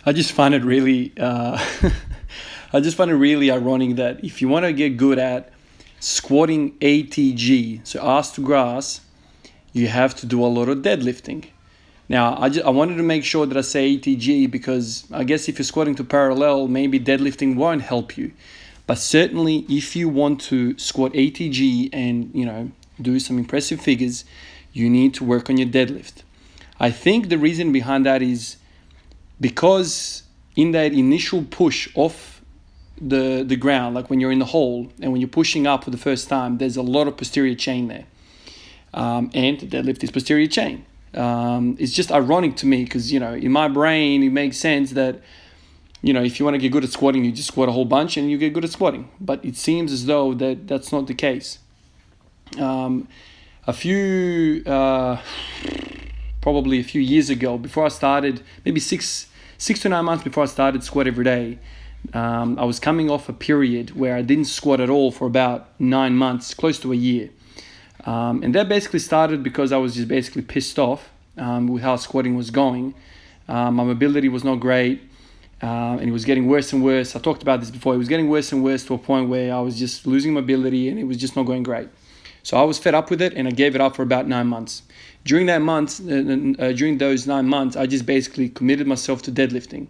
I just find it really, I just find it really ironic that if you want to get good at squatting ATG, so ass to grass, you have to do a lot of deadlifting. Now, I wanted to make sure that I say ATG because I guess if you're squatting to parallel, maybe deadlifting won't help you. But certainly, if you want to squat ATG and, do some impressive figures, you need to work on your deadlift. I think the reason behind that is because in that initial push off the ground, like when you're in the hole and when you're pushing up for the first time, there's a lot of posterior chain there. And deadlift is posterior chain. It's just ironic to me because, in my brain, it makes sense that, if you want to get good at squatting, you just squat a whole bunch and you get good at squatting. But it seems as though that's not the case. Probably a few years ago, before I started, maybe six to 9 months before I started squat every day, I was coming off a period where I didn't squat at all for about 9 months, close to a year. And that basically started because I was just basically pissed off with how squatting was going. My mobility was not great, and it was getting worse and worse. I talked about this before. It was getting worse and worse to a point where I was just losing mobility and it was just not going great. So I was fed up with it and I gave it up for about 9 months. During those 9 months, I just basically committed myself to deadlifting.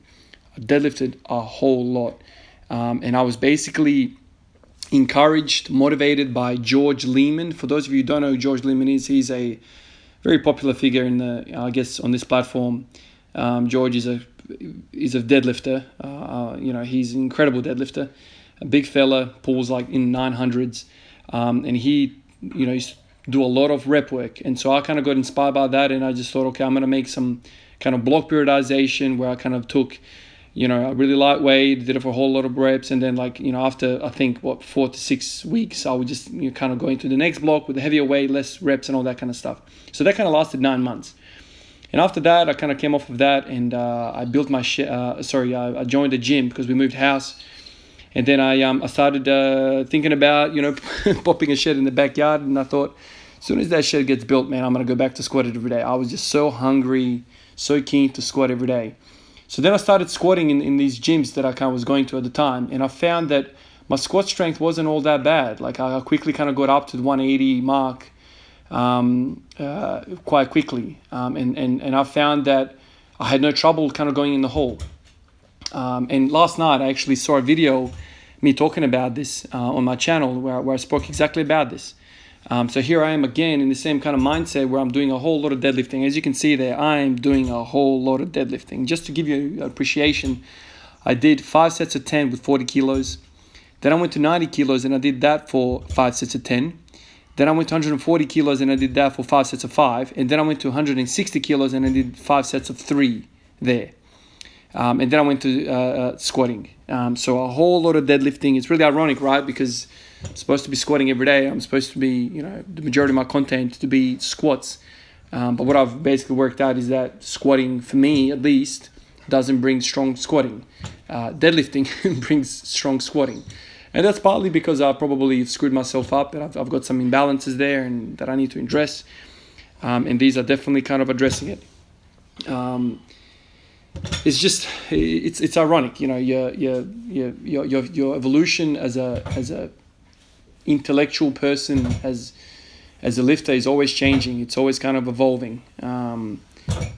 I deadlifted a whole lot. And I was basically encouraged, motivated by George Lehman. For those of you who don't know who George Lehman is, he's a very popular figure on this platform. George is a deadlifter. He's an incredible deadlifter. A big fella, pulls like in 900s. And he, used to do a lot of rep work. And so I kind of got inspired by that. And I just thought, okay, I'm going to make some kind of block periodization where I kind of took, a really lightweight, did it for a whole lot of reps. And then after, I think, 4 to 6 weeks, I would just kind of go into the next block with a heavier weight, less reps and all that kind of stuff. So that kind of lasted 9 months. And after that, I kind of came off of that and I built I joined the gym because we moved house. And then I started thinking about, popping a shed in the backyard. And I thought, as soon as that shed gets built, man, I'm going to go back to squat it every day. I was just so hungry, so keen to squat every day. So then I started squatting in these gyms that I kind of was going to at the time. And I found that my squat strength wasn't all that bad. Like I quickly kind of got up to the 180 mark quite quickly. And I found that I had no trouble kind of going in the hole. And last night I actually saw a video, me talking about this on my channel where I spoke exactly about this. So here I am again in the same kind of mindset where I'm doing a whole lot of deadlifting. As you can see there, I'm doing a whole lot of deadlifting. Just to give you appreciation, I did 5 sets of 10 with 40 kilos. Then I went to 90 kilos and I did that for 5 sets of 10. Then I went to 140 kilos and I did that for 5 sets of 5. And then I went to 160 kilos and I did 5 sets of 3 there. And then I went to squatting. So a whole lot of deadlifting. It's really ironic, right? Because I'm supposed to be squatting every day. I'm supposed to be, the majority of my content to be squats. But what I've basically worked out is that squatting, for me at least, doesn't bring strong squatting. Deadlifting brings strong squatting. And that's partly because I probably screwed myself up and I've got some imbalances there and that I need to address. And these are definitely kind of addressing it. It's just it's ironic, your evolution as a intellectual person, as a lifter, is always changing. It's always kind of evolving.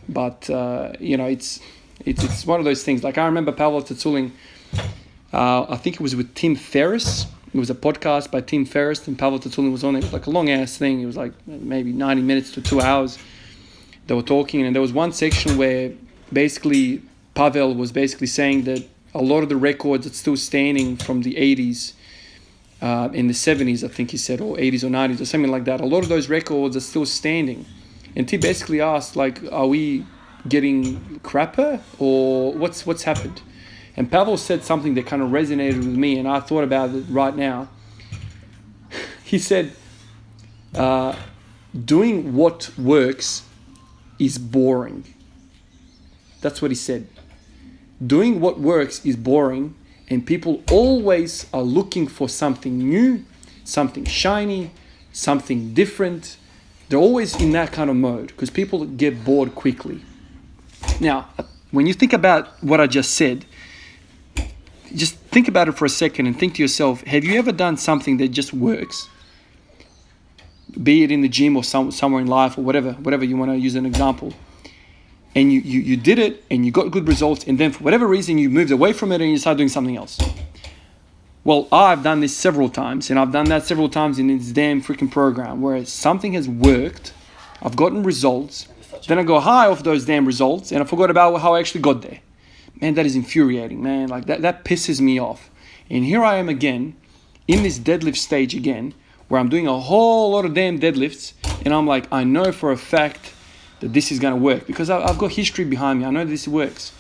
But it's one of those things. Like I remember Pavel Tsatsouline. I think it was with Tim Ferriss. It was a podcast by Tim Ferriss, and Pavel Tsatsouline was on it. It was like a long ass thing. It was like maybe 90 minutes to 2 hours. They were talking, and there was one section where basically Pavel was basically saying that a lot of the records that's still standing from the 80s, in the 70s, I think he said, or 80s or 90s or something like that, a lot of those records are still standing. And Tim basically asked, like, are we getting crapper or what's happened? And Pavel said something that kind of resonated with me, and I thought about it right now. He said, doing what works is boring. That's what he said. Doing what works is boring, and people always are looking for something new, something shiny, something different. They're always in that kind of mode because people get bored quickly. Now, when you think about what I just said, just think about it for a second and think to yourself, have you ever done something that just works? Be it in the gym or somewhere in life or whatever you want to use an example. And you did it and you got good results, and then for whatever reason you moved away from it and you started doing something else. Well, I've done this several times, and I've done that several times in this damn freaking program where something has worked, I've gotten results, then I go high off those damn results and I forgot about how I actually got there. Man, that is infuriating, man. Like that pisses me off. And here I am again in this deadlift stage again, where I'm doing a whole lot of damn deadlifts, and I'm like, I know for a fact that this is going to work because I've got history behind me. I know this works.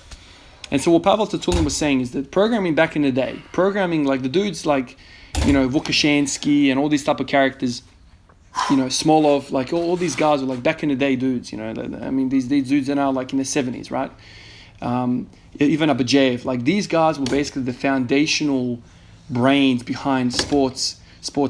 And so what Pavel Tsatsouline was saying is that programming back in the day, programming like the dudes like, Vukashansky and all these type of characters, Smolov, like all these guys were like back in the day dudes, I mean, these dudes are now like in the 70s, right? Even Abajev, like these guys were basically the foundational brains behind sports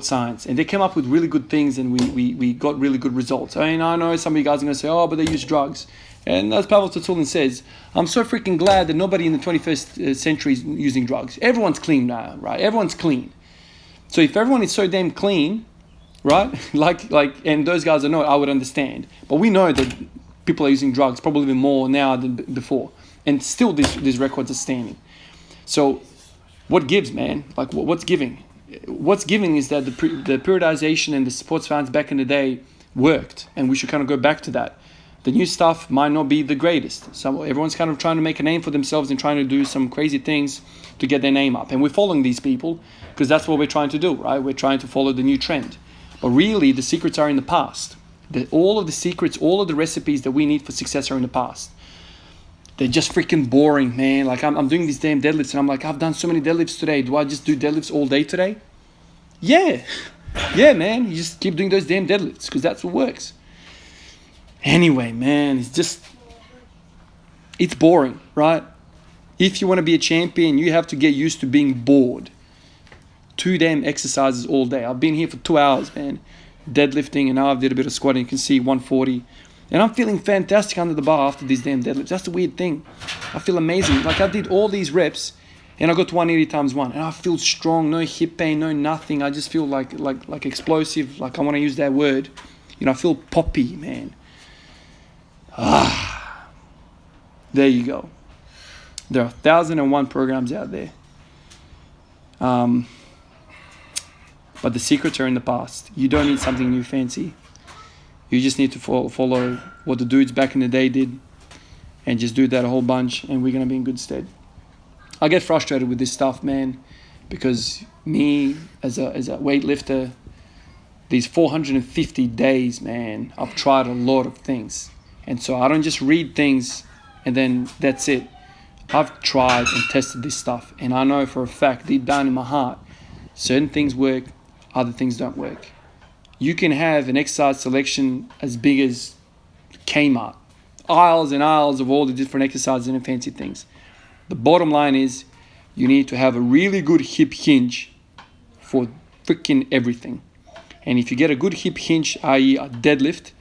science, and they came up with really good things, and we got really good results. I mean, I know some of you guys are going to say, oh, but they use drugs. And as Pavel Tsatsouline says, I'm so freaking glad that nobody in the 21st century is using drugs. Everyone's clean now, right? Everyone's clean. So if everyone is so damn clean, right? like, and those guys I know, I would understand. But we know that people are using drugs probably even more now than before. And still these records are standing. So what gives, man? Like what's giving? What's giving is that the periodization and the sports science back in the day worked, and we should kind of go back to that. The new stuff might not be the greatest. So everyone's kind of trying to make a name for themselves and trying to do some crazy things to get their name up. And we're following these people because that's what we're trying to do, right? We're trying to follow the new trend. But really, the secrets are in the past. All of the secrets, all of the recipes that we need for success are in the past. They're just freaking boring, man. Like I'm doing these damn deadlifts and I'm like, I've done so many deadlifts today. Do I just do deadlifts all day today? Yeah. Yeah, man. You just keep doing those damn deadlifts because that's what works. Anyway, man, it's boring, right? If you want to be a champion, you have to get used to being bored. 2 damn exercises all day. I've been here for 2 hours, man, deadlifting, and now I've did a bit of squatting. You can see 140. And I'm feeling fantastic under the bar after these damn deadlifts. That's the weird thing. I feel amazing. Like I did all these reps and I got to 180 times 1. And I feel strong, no hip pain, no nothing. I just feel like explosive, like I want to use that word. I feel poppy, man. There you go. There are 1,001 programs out there. But the secrets are in the past. You don't need something new fancy. You just need to follow what the dudes back in the day did and just do that a whole bunch, and we're going to be in good stead. I get frustrated with this stuff, man, because me as a weightlifter, these 450 days, man, I've tried a lot of things. And so I don't just read things and then that's it. I've tried and tested this stuff, and I know for a fact, deep down in my heart, certain things work, other things don't work. You can have an exercise selection as big as Kmart, aisles and aisles of all the different exercises and fancy things. The bottom line is you need to have a really good hip hinge for freaking everything. And if you get a good hip hinge, i.e. a deadlift,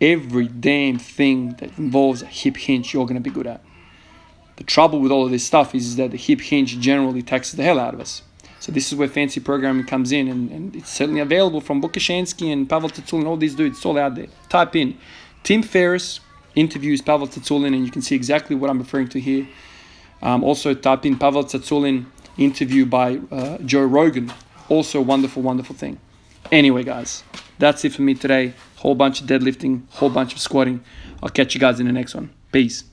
every damn thing that involves a hip hinge you're going to be good at. The trouble with all of this stuff is that the hip hinge generally taxes the hell out of us. So this is where fancy programming comes in, and it's certainly available from Vukashansky and Pavel Tsatsouline and all these dudes. It's all out there. Type in Tim Ferriss interviews Pavel Tsatsouline and you can see exactly what I'm referring to here. Also type in Pavel Tsatsouline interview by Joe Rogan. Also a wonderful, wonderful thing. Anyway, guys, that's it for me today. Whole bunch of deadlifting, whole bunch of squatting. I'll catch you guys in the next one. Peace.